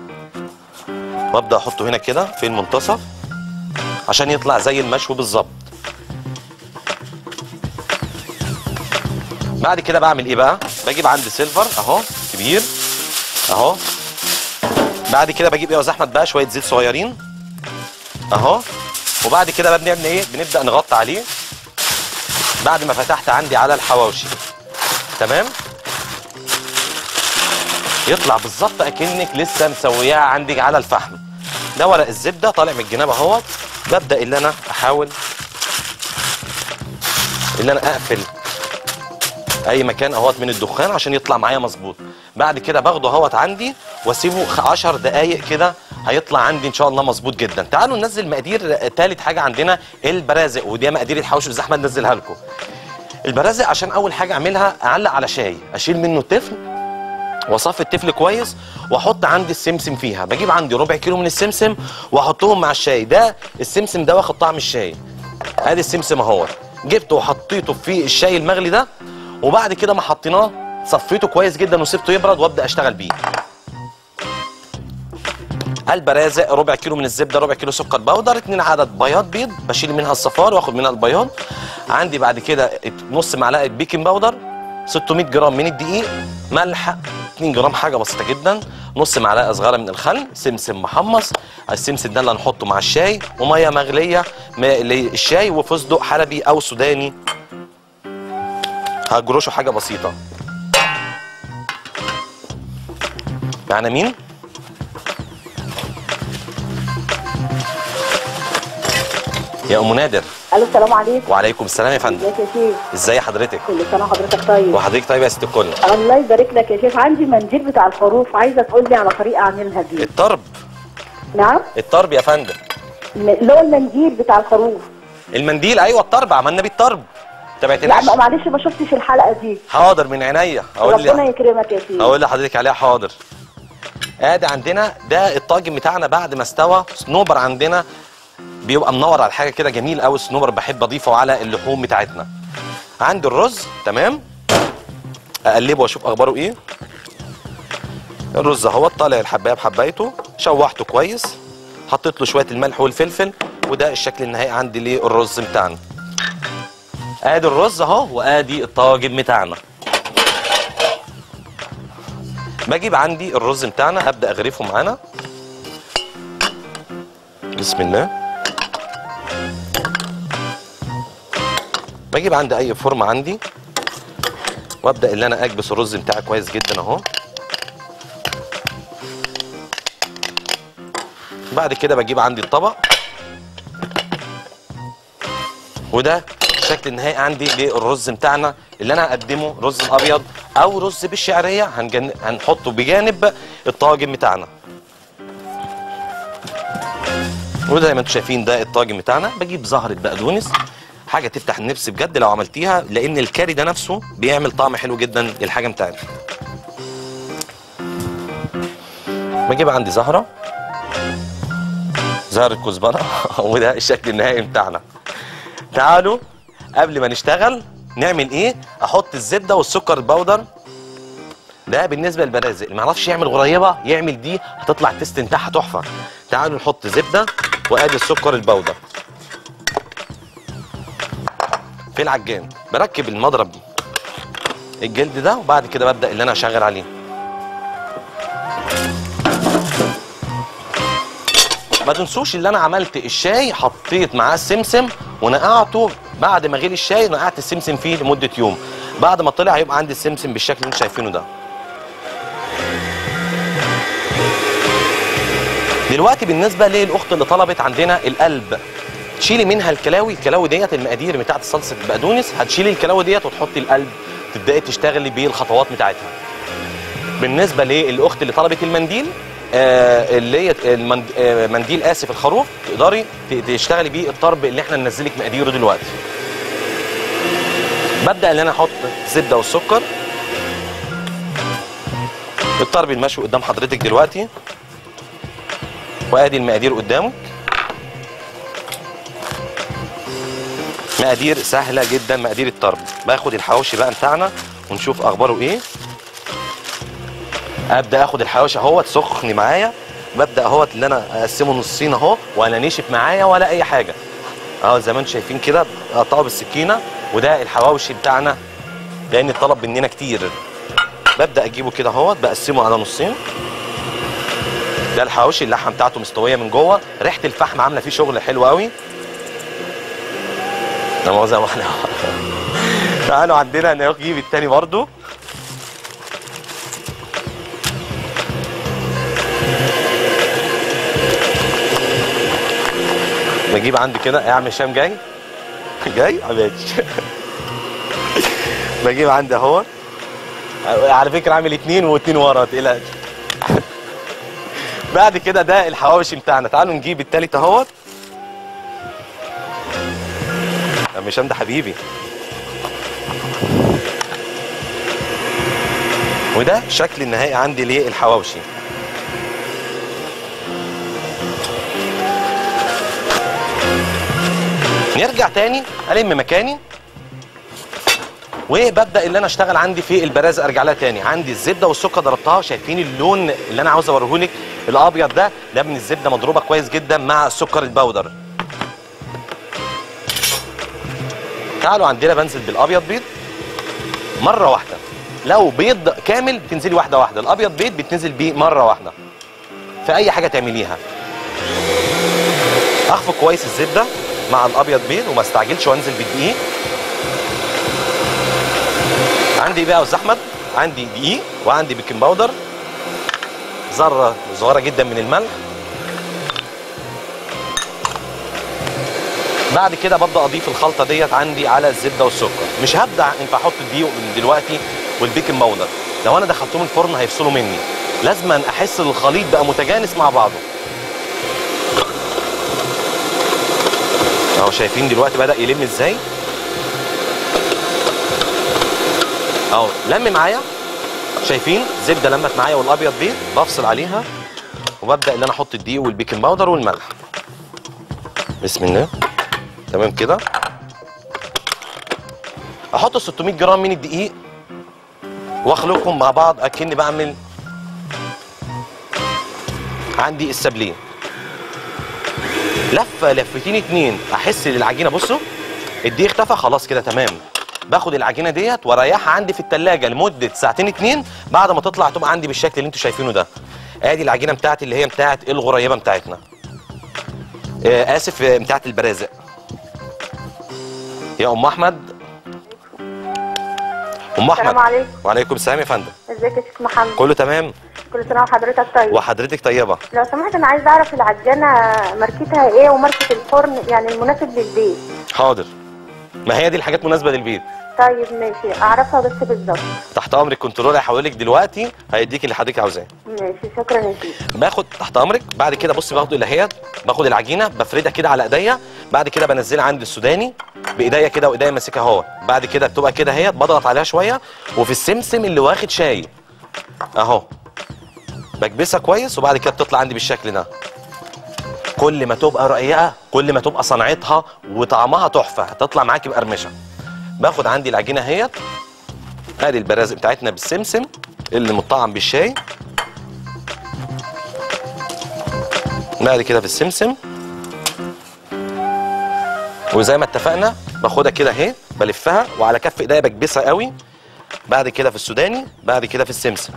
وابدا احطه هنا كده في المنتصف عشان يطلع زي المشوي بالظبط. بعد كده بعمل ايه بقى؟ بجيب عندي سيلفر اهو كبير اهو. بعد كده بجيب ايه يا استاذ احمد بقى؟ شويه زيت صغيرين اهو. وبعد كده بقى بنعمل ايه؟ بنبدا نغطي عليه بعد ما فتحت عندي على الحواوشي. تمام؟ يطلع بالظبط اكنك لسه مسوياها عندك على الفحم. ده ورق الزبده طالع من الجناب اهوت. ببدا اللي انا احاول اللي انا اقفل اي مكان اهوت من الدخان عشان يطلع معايا مظبوط. بعد كده باخده اهوت عندي واسيبه 10 دقايق كده، هيطلع عندي ان شاء الله مظبوط جدا. تعالوا ننزل مقادير ثالث حاجه عندنا، البرازق، ودي مقادير الحواوشي اللي احمد نزلها لكم. البرازق عشان اول حاجه اعملها اعلق على شاي، اشيل منه التفل واصفي التفل كويس واحط عندي السمسم فيها. بجيب عندي ربع كيلو من السمسم واحطهم مع الشاي. ده السمسم ده واخد طعم الشاي. ادي السمسم اهوت، جبته وحطيته في الشاي المغلي ده، وبعد كده ما حطيناه صفيته كويس جدا وسبته يبرد وابدا اشتغل بيه. البرازق ربع كيلو من الزبده، ربع كيلو سكر بودر، 2 عدد بياض بيض بشيل منها الصفار واخد منها البياض. عندي بعد كده نص معلقه بيكنج باودر، 600 جرام من الدقيق، ملح 2 جرام حاجه بسيطه جدا، نص معلقه صغيره من الخل، سمسم محمص، السمسم ده اللي هنحطه مع الشاي، وميه مغليه للشاي، وفستق حلبي او سوداني هجرشه حاجه بسيطه. معنا مين؟ يا ام نادر. الو السلام عليكم. وعليكم السلام يا فندم. ازيك يا شيخ؟ ازي حضرتك؟ كل سنه وحضرتك طيب. وحضرتك طيب يا ست الكل. الله يبارك لك يا شيخ. عندي منديل بتاع الخروف، عايزه تقول لي على طريقه اعملها بيه. الطرب. نعم؟ الطرب يا فندم. اللي هو المنديل بتاع الخروف. المنديل، ايوه الطرب، عملنا بيه الطرب. تابعتناش؟ لا معلش ما شفتش الحلقه دي. حاضر من عينيا. ربنا يكرمك يا شيخ. اقول لحضرتك عليها حاضر. ادي عندنا ده الطاجن بتاعنا بعد ما استوى. صنوبر عندنا بيبقى منور على حاجه كده جميل قوي، الصنوبر بحب اضيفه على اللحوم بتاعتنا. عندي الرز تمام، اقلبه واشوف اخباره ايه. الرز اهو طالع الحبايه بحبايته، شوحته كويس، حطيت له شويه الملح والفلفل، وده الشكل النهائي عندي للرز بتاعنا. ادي الرز اهو، وادي الطاجن بتاعنا. بجيب عندي الرز بتاعنا ابدا اغرفه معانا. بسم الله. بجيب عندي اي فورمه عندي وابدا اللي انا اكبس الرز بتاعي كويس جدا اهو. بعد كده بجيب عندي الطبق، وده الشكل النهائي عندي للرز بتاعنا اللي انا هقدمه. رز ابيض او رز بالشعريه هنحطه بجانب الطاجن بتاعنا. وده زي ما انتم شايفين ده الطاجن بتاعنا. بجيب زهره بقدونس، حاجه تفتح النفس بجد لو عملتيها، لان الكاري ده نفسه بيعمل طعم حلو جدا للحاجه بتاعتنا. بجيب عندي زهره كزبره وده الشكل النهائي بتاعنا. تعالوا قبل ما نشتغل نعمل ايه؟ احط الزبده والسكر البودر. ده بالنسبه للبرازق، اللي ما يعرفش يعمل غريبه يعمل دي، هتطلع التست بتاعها تحفه. تعالوا نحط زبده، وادي السكر البودر في العجان. بركب المضرب الجلد ده، وبعد كده ببدا اللي انا اشغل عليه. ما تنسوش اللي انا عملت الشاي، حطيت معاه السمسم ونقعته. بعد ما غلي الشاي نقعت السمسم فيه لمده يوم. بعد ما طلع هيبقى عندي السمسم بالشكل اللي انتم شايفينه ده. دلوقتي بالنسبه للاخت اللي طلبت عندنا القلب، تشيلي منها الكلاوي. الكلاوي ديت المقادير بتاعت صلصه البقدونس، هتشيلي الكلاوي ديت وتحطي القلب، تبداي تشتغلي بيه الخطوات بتاعتها. بالنسبه للاخت اللي طلبت المنديل، اللي هي منديل اسف الخروف، تقدري تشتغلي بيه الطرب اللي احنا ننزلك مقاديره دلوقتي. ببدا ان انا احط الزبده والسكر. الطرب المشوي قدام حضرتك دلوقتي، وادي المقادير قدامك. مقادير سهله جدا، مقادير الطرب. باخد الحواوشي بقى بتاعنا ونشوف اخباره ايه. ابدا اخد الحواوشي اهوت سخن معايا، ببدا اهوت اللي انا اقسمه نصين اهو، ولا نشف معايا ولا اي حاجه اهو زي ما انتم شايفين كده. اقطعه بالسكينه، وده الحواوشي بتاعنا لان الطلب مننا كتير. ببدا اجيبه كده اهوت، بقسمه على نصين. ده الحواوشي، اللحمه بتاعته مستويه من جوه، ريحه الفحم عامله فيه شغل حلو قوي. ده زي ما احنا. تعالوا عندنا نجيب التاني برضو. نجيب عندي كده يا عم هشام. جاي ماشي. بجيب عندي اهو، على فكره عامل 2 و2 ورا، ما تقلقش. بعد كده ده الحواوشي بتاعنا. تعالوا نجيب التالت اهوت. عم هشام ده حبيبي. وده الشكل النهائي عندي للحواوشي. نرجع تاني الم مكاني وببدا اللي انا اشتغل عندي في البرازه. ارجع لها تاني. عندي الزبده والسكر ضربتها. شايفين اللون اللي انا عاوز اوريهولك الابيض ده من الزبده مضروبه كويس جدا مع السكر البودر. تعالوا عندنا بنزل بالابيض بيض مره واحده. لو بيض كامل بتنزلي واحده واحده، الابيض بيض بتنزل بيه مره واحده في اي حاجه تعمليها. اخفق كويس الزبده مع الابيض بيض وما استعجلش وانزل بالدقيق. عندي بقى يا استاذ احمد، عندي دقيق وعندي بيكنج باودر، ذره صغيره جدا من الملح. بعد كده ببدا اضيف الخلطه ديت عندي على الزبده والسكر. مش هبدا ينفع احط الدقيق من دلوقتي والبيكنج باودر، لو انا دخلتهم الفرن هيفصلوا مني. لازم احس الخليط بقى متجانس مع بعضه. اهو شايفين دلوقتي بدا يلم ازاي اهو، لم معايا. شايفين زبده لمت معايا والابيض بيض. بفصل عليها وببدا ان انا احط الدقيق والبيكنج باودر والملح. بسم الله. تمام كده. احط 600 جرام من الدقيق واخلطهم مع بعض اكني بعمل عندي السابليه. لفه لفتين 2 احس ان العجينه، بصوا الدقيق اختفى خلاص كده تمام. باخد العجينه ديت واريحها عندي في الثلاجه لمده ساعتين 2. بعد ما تطلع تبقى عندي بالشكل اللي انتوا شايفينه ده. ادي العجينه بتاعتي اللي هي بتاعت الغريبه بتاعتنا، اسف بتاعت البرازق. يا ام احمد. ام احمد. السلام عليكم. وعليكم السلام يا فندم. ازيك يا شيخ محمد؟ كله تمام. كل سنه وحضرتك طيب. وحضرتك طيبه. لو سمحت انا عايزه اعرف العجانه ماركتها ايه وماركه الفرن يعني المناسب للبيت. حاضر. ما هي دي الحاجات مناسبه للبيت. طيب ماشي، اعرفها بس بالظبط. تحت امرك. كنترول هيحولك دلوقتي هيديك اللي حضرتك عاوزاه. ماشي شكرا يا سيدي. باخد تحت امرك. بعد كده بصي باخد اللهيات، باخد العجينه بفردها كده على ايديا. بعد كده بنزلها عند السوداني بايديا كده وايديا ماسكها اهو. بعد كده بتبقى كده اهي، بضغط عليها شويه. وفي السمسم اللي واخد شاي اهو بكبسها كويس. وبعد كده بتطلع عندي بالشكل ده. كل ما تبقى رقيقه كل ما تبقى صنعتها وطعمها تحفه، هتطلع معاكي مقرمشه. باخد عندي العجينه اهيت. ادي البرازق بتاعتنا بالسمسم اللي مطعم بالشاي. بعد كده في السمسم وزي ما اتفقنا باخدها كده اهي بلفها وعلى كف ايديا بكبسها قوي. بعد كده في السوداني، بعد كده في السمسم.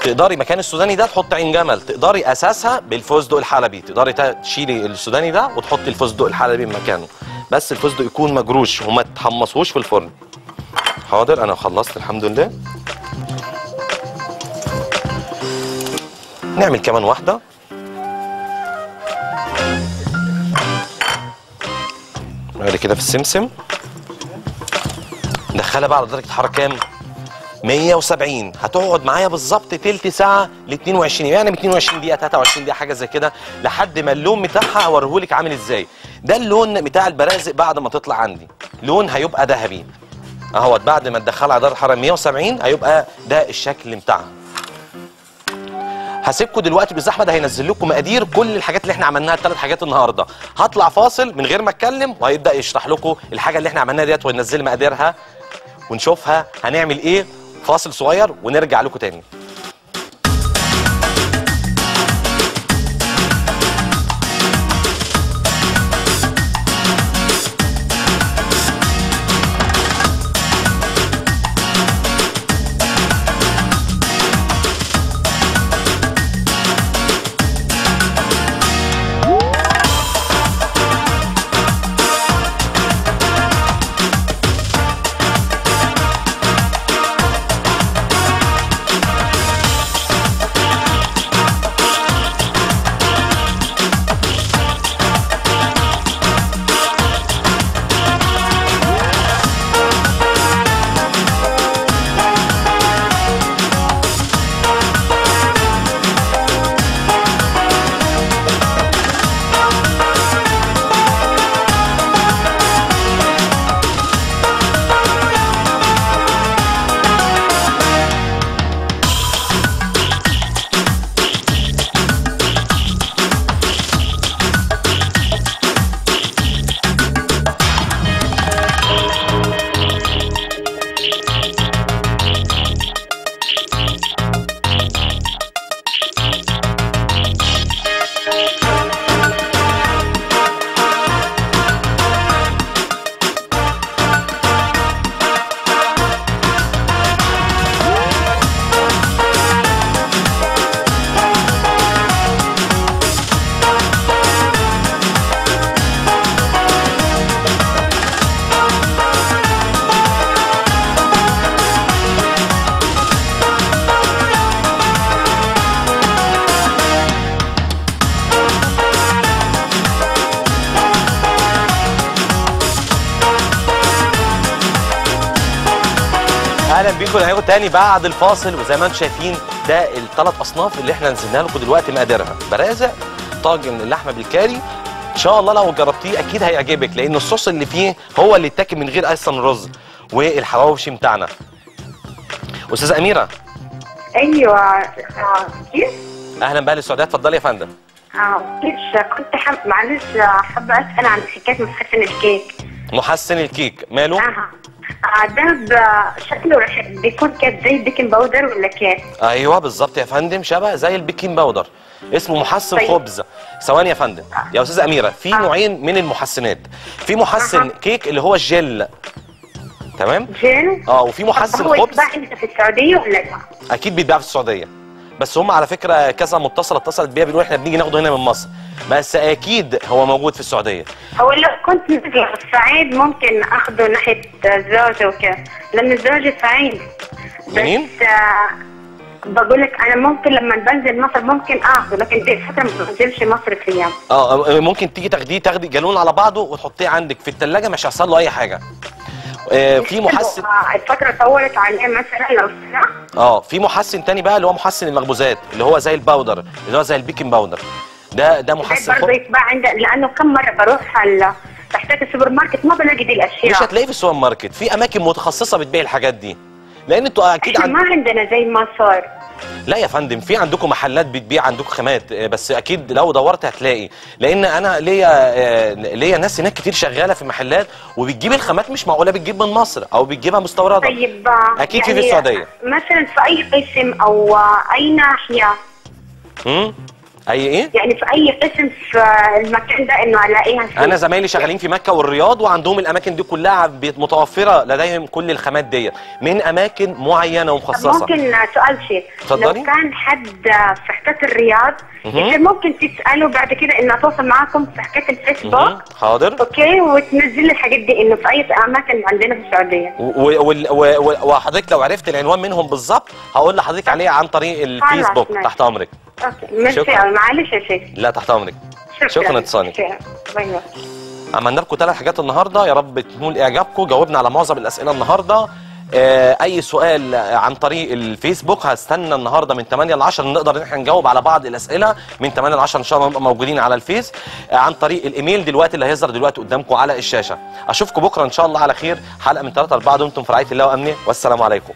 تقدري مكان السوداني ده تحط عين جمل، تقدري اساسها بالفستق الحلبي، تقدري تشيلي السوداني ده وتحطي الفستق الحلبي مكانه، بس الفستق يكون مجروش وما تحمصوش في الفرن. حاضر انا خلصت الحمد لله. نعمل كمان واحده. بعد كده في السمسم ندخلها بقى على درجه حراره كام؟ 170. هتقعد معايا بالظبط تلت ساعه ل 22، يعني من 22 دقيقه 23 دقيقه حاجه زي كده، لحد ما اللون بتاعها هوريهولك عامل ازاي. ده اللون بتاع البرازق بعد ما تطلع عندي، لون هيبقى ذهبي اهوت. بعد ما تدخلها على درجه حراره 170 هيبقى ده الشكل بتاعها. هسيبكم دلوقتي بالاستاذ احمد هينزل لكم مقادير كل الحاجات اللي احنا عملناها، الثلاث حاجات النهارده. هطلع فاصل من غير ما اتكلم وهيبدا يشرح لكم الحاجه اللي احنا عملناها ديت وينزل مقاديرها ونشوفها هنعمل ايه. فاصل صغير ونرجع لكم تاني. بيكم نعيكم تاني بعد الفاصل. وزي ما انتم شايفين ده الثلاث اصناف اللي احنا نزلنا لكم دلوقتي مقاديرها. برازق، طاجن اللحمه بالكاري، ان شاء الله لو جربتيه اكيد هيعجبك، لان الصوص اللي فيه هو اللي يتاكل من غير اصلا رز. والحواوشي بتاعنا. استاذه اميره. ايوه كيف؟ اهلا بها للسعوديه، اتفضلي يا فندم. كيف كنت معلش حابه اسال عن حكايه محسن الكيك. محسن الكيك ماله؟ ده شكله بيكون كده زي البيكنج باودر ولا كيف؟ ايوه بالظبط يا فندم، شبه زي البيكنج باودر، اسمه محسن خبز. ثواني يا فندم يا استاذه اميره، في نوعين من المحسنات. في محسن كيك اللي هو الجل، تمام؟ جل؟ وفي محسن هو خبز. يتباع هنا في السعوديه ولا لا؟ اكيد بيتباع في السعوديه، بس هم على فكره كذا متصله اتصلت بيا بيقولوا احنا بنيجي ناخده هنا من مصر، بس اكيد هو موجود في السعوديه. هو لو كنت نازله في الصعيد ممكن اخده ناحيه زوجي وكده، لان زوجي صعيد. منين؟ بقول لك انا ممكن لما بنزل مصر ممكن اخده، لكن دي فتره ما بنزلش مصر في ايام. ممكن تاخدي جالون على بعضه وتحطيه عندك في الثلاجه، مش هيحصل له اي حاجه. في محسن الفتره طولت عليه مثلا لو سنه. في محسن تاني بقى اللي هو محسن المخبوزات، اللي هو زي الباودر، اللي هو زي البيكنج باودر. ده محسن برضه يتباع عندنا، لانه كم مره بروح تحتاج السوبر ماركت ما بلاقي دي الاشياء. مش هتلاقيه في السوبر ماركت، في اماكن متخصصه بتبيع الحاجات دي، لان انتوا اكيد ما عندنا زي ما صار. لا يا فندم، في عندكم محلات بتبيع عندكم خامات، بس اكيد لو دورت هتلاقي، لان انا ليا ناس هناك كتير شغاله في محلات وبتجيب الخامات مش معقوله بتجيب من مصر او بتجيبها مستورده. طيب اكيد يعني في السعوديه مثلا في اي قسم او اي ناحيه. اي ايه؟ يعني في اي قسم في المكان ده انه الاقيها فيه. انا زمايلي شغالين في مكه والرياض وعندهم الاماكن دي كلها متوفره لديهم كل الخامات ديت من اماكن معينه ومخصصه. ممكن سؤال شيء؟ اتفضلي. لو كان حد في حكايه الرياض ممكن تساله بعد كده انه اتواصل معاكم في حكايه الفيسبوك. حاضر. اوكي، وتنزل لي الحاجات دي انه في اي اماكن عندنا في السعوديه. وحضرتك لو عرفت العنوان منهم بالظبط هقول لحضرتك عليه عن طريق الفيسبوك. تحت امرك. شكرا. معلش يا شيخ. لا تحت امرك. شكرا لاتصالك. عملنا لكم 3 حاجات النهارده، يا رب تنول اعجابكم. جاوبنا على معظم الاسئله النهارده. اي سؤال عن طريق الفيسبوك هستنى النهارده من 8 ل 10 نقدر ان احنا نجاوب على بعض الاسئله من 8 ل 10 ان شاء الله نبقى موجودين على الفيس. عن طريق الايميل دلوقتي اللي هيظهر دلوقتي قدامكم على الشاشه. اشوفكم بكره ان شاء الله على خير، حلقه من 3 ل 4 دمتم في رعايه الله وامنه، والسلام عليكم.